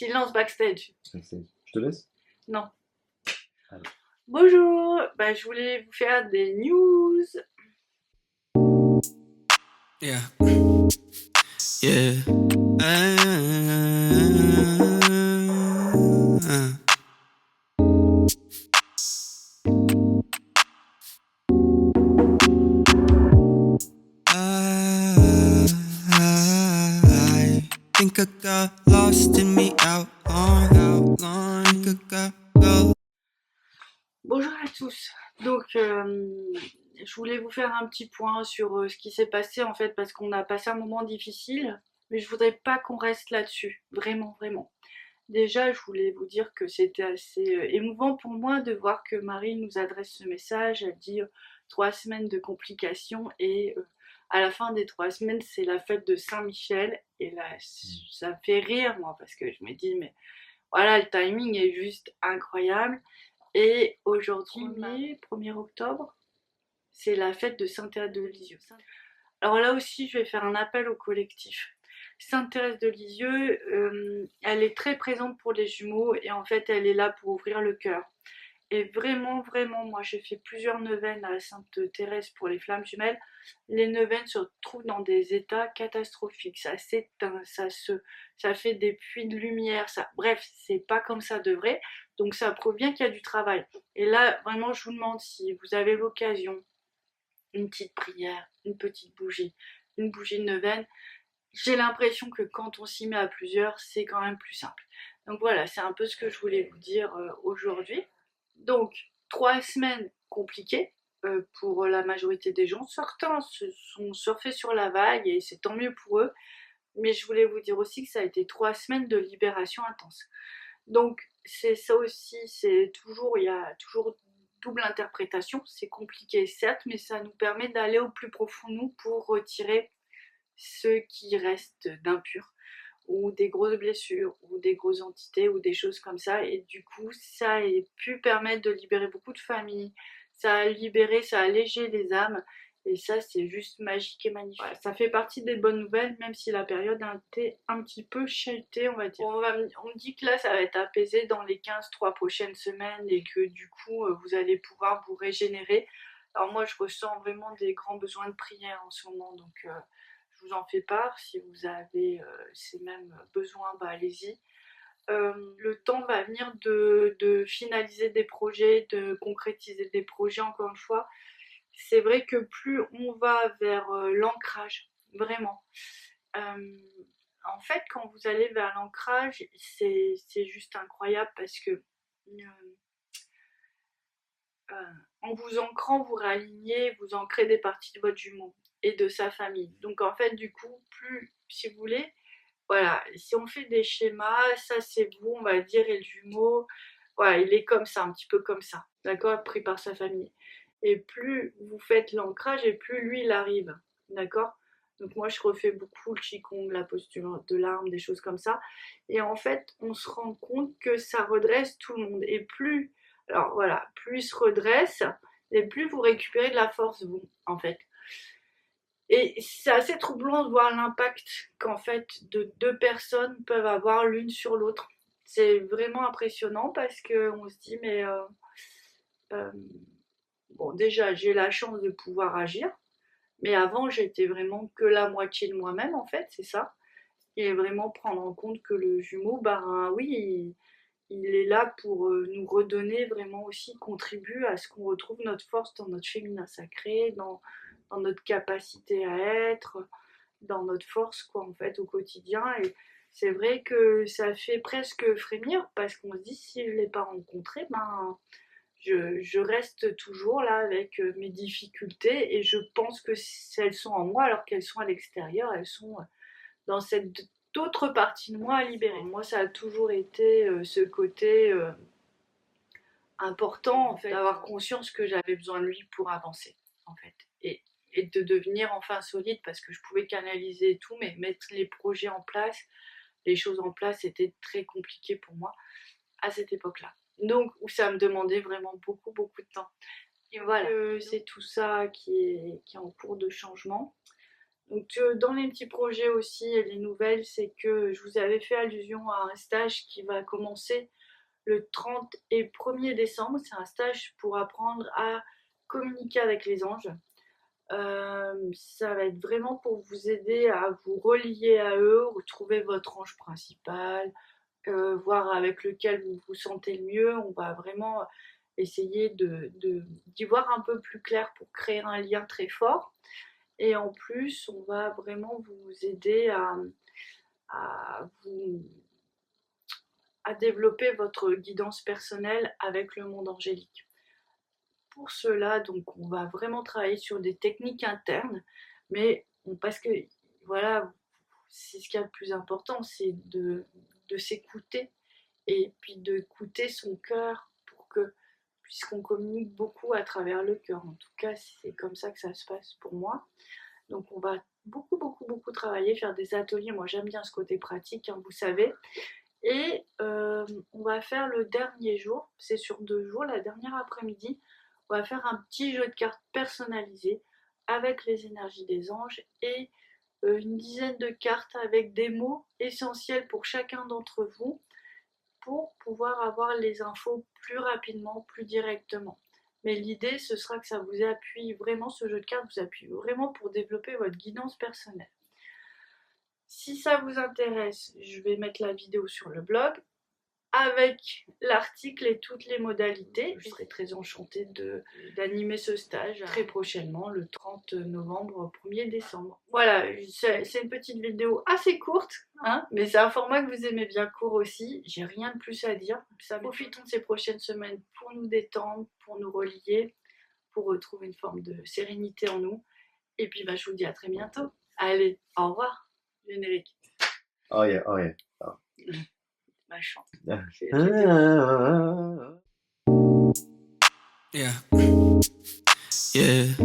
Silence backstage. Je te laisse. Non. Allez. Bonjour, je voulais vous faire des news. Yeah. Yeah. I think I got lost in me out long. Think I got Bonjour à tous. Donc, je voulais vous faire un petit point sur ce qui s'est passé en fait, parce qu'on a passé un moment difficile, mais je voudrais pas qu'on reste là-dessus, vraiment, vraiment. Déjà, je voulais vous dire que c'était assez émouvant pour moi de voir que Marie nous adresse ce message. Elle dit 3 semaines de complications et à la fin des 3 semaines, c'est la fête de Saint-Michel. Et là, ça me fait rire, moi, parce que je me dis, mais voilà, le timing est juste incroyable. Et aujourd'hui, 1er octobre, c'est la fête de Sainte-Thérèse de Lisieux. Alors là aussi, je vais faire un appel au collectif. Sainte-Thérèse de Lisieux, elle est très présente pour les jumeaux et en fait, elle est là pour ouvrir le cœur. Et vraiment, vraiment, moi j'ai fait plusieurs neuvaines à Sainte-Thérèse pour les flammes jumelles. Les neuvaines se trouvent dans des états catastrophiques. Ça s'éteint, ça fait des puits de lumière. Bref, c'est pas comme ça de vrai. Donc ça prouve bien qu'il y a du travail. Et là, vraiment, je vous demande si vous avez l'occasion, une petite prière, une petite bougie, une bougie de neuvaine. J'ai l'impression que quand on s'y met à plusieurs, c'est quand même plus simple. Donc voilà, c'est un peu ce que je voulais vous dire aujourd'hui. Donc, 3 semaines compliquées pour la majorité des gens. Certains se sont surfés sur la vague et c'est tant mieux pour eux. Mais je voulais vous dire aussi que ça a été 3 semaines de libération intense. Donc, c'est ça aussi, il y a toujours double interprétation. C'est compliqué, certes, mais ça nous permet d'aller au plus profond de nous pour retirer ce qui reste d'impur ou des grosses blessures ou des grosses entités ou des choses comme ça, et du coup ça a pu permettre de libérer beaucoup de familles, ça a libéré, ça a allégé les âmes, et ça c'est juste magique et magnifique. Voilà, ça fait partie des bonnes nouvelles, même si la période a été un petit peu chahuté, on va dire. On me dit que là ça va être apaisé dans les 15-3 prochaines semaines et que du coup vous allez pouvoir vous régénérer. Alors moi je ressens vraiment des grands besoins de prière en ce moment, donc je vous en fais part. Si vous avez ces mêmes besoins, allez-y. Le temps va venir de finaliser des projets, de concrétiser des projets, encore une fois. C'est vrai que plus on va vers l'ancrage, vraiment. En fait, quand vous allez vers l'ancrage, c'est juste incroyable parce que en vous ancrant, vous réalignez, vous ancrez des parties de votre jumeau et de sa famille. Donc en fait, du coup, plus, si vous voulez, voilà, si on fait des schémas, ça c'est vous, on va dire, et le jumeau, voilà, il est comme ça, un petit peu comme ça, d'accord, pris par sa famille. Et plus vous faites l'ancrage, et plus lui, il arrive, d'accord. Donc moi, je refais beaucoup le qigong, la posture de l'arme, des choses comme ça. Et en fait, on se rend compte que ça redresse tout le monde. Et plus, alors voilà, plus il se redresse, et plus vous récupérez de la force, vous, en fait. Et c'est assez troublant de voir l'impact qu'en fait de deux personnes peuvent avoir l'une sur l'autre. C'est vraiment impressionnant parce qu'on se dit mais euh, bon, déjà j'ai la chance de pouvoir agir, mais avant j'étais vraiment que la moitié de moi-même, en fait, c'est ça. Et vraiment prendre en compte que le jumeau, oui, il est là pour nous redonner vraiment aussi, contribue à ce qu'on retrouve notre force dans notre féminin sacré, dans notre capacité à être, dans notre force, quoi, en fait, au quotidien. Et c'est vrai que ça fait presque frémir parce qu'on se dit, si je ne l'ai pas rencontré, je reste toujours là avec mes difficultés, et je pense que elles sont en moi alors qu'elles sont à l'extérieur, elles sont dans cette autre partie de moi à libérer. Moi, ça a toujours été ce côté important, en fait, d'avoir conscience que j'avais besoin de lui pour avancer, en fait, et de devenir enfin solide, parce que je pouvais canaliser tout, mais mettre les projets en place, les choses en place, c'était très compliqué pour moi à cette époque-là. Donc, où ça me demandait vraiment beaucoup, beaucoup de temps. Et voilà, c'est tout ça qui est en cours de changement. Donc dans les petits projets aussi et les nouvelles, c'est que je vous avais fait allusion à un stage qui va commencer le 30 et 1er décembre. C'est un stage pour apprendre à communiquer avec les anges. Ça va être vraiment pour vous aider à vous relier à eux, retrouver votre ange principal, voir avec lequel vous vous sentez le mieux. On va vraiment essayer d'y voir un peu plus clair pour créer un lien très fort. Et en plus, on va vraiment vous aider à développer votre guidance personnelle avec le monde angélique. Pour cela, donc, on va vraiment travailler sur des techniques internes, mais parce que voilà, c'est ce qui est le plus important, c'est de s'écouter et puis d'écouter son cœur puisqu'on communique beaucoup à travers le cœur. En tout cas, c'est comme ça que ça se passe pour moi. Donc, on va beaucoup, beaucoup, beaucoup travailler, faire des ateliers. Moi, j'aime bien ce côté pratique, hein, vous savez. Et on va faire le dernier jour, c'est sur 2 jours, la dernière après-midi, on va faire un petit jeu de cartes personnalisé avec les énergies des anges et une dizaine de cartes avec des mots essentiels pour chacun d'entre vous pour pouvoir avoir les infos plus rapidement, plus directement. Mais l'idée, ce sera que ça vous appuie vraiment, ce jeu de cartes vous appuie vraiment pour développer votre guidance personnelle. Si ça vous intéresse, je vais mettre la vidéo sur le blog avec l'article et toutes les modalités. Je serai très enchantée d'animer ce stage très prochainement, le 30 novembre, 1er décembre. Voilà, c'est une petite vidéo assez courte, hein, mais c'est un format que vous aimez bien court aussi. J'ai rien de plus à dire. Profitons de ces prochaines semaines pour nous détendre, pour nous relier, pour retrouver une forme de sérénité en nous. Et puis je vous dis à très bientôt. Allez, au revoir. Générique. Oh yeah, oh yeah. Ma chante. Yeah. Yeah.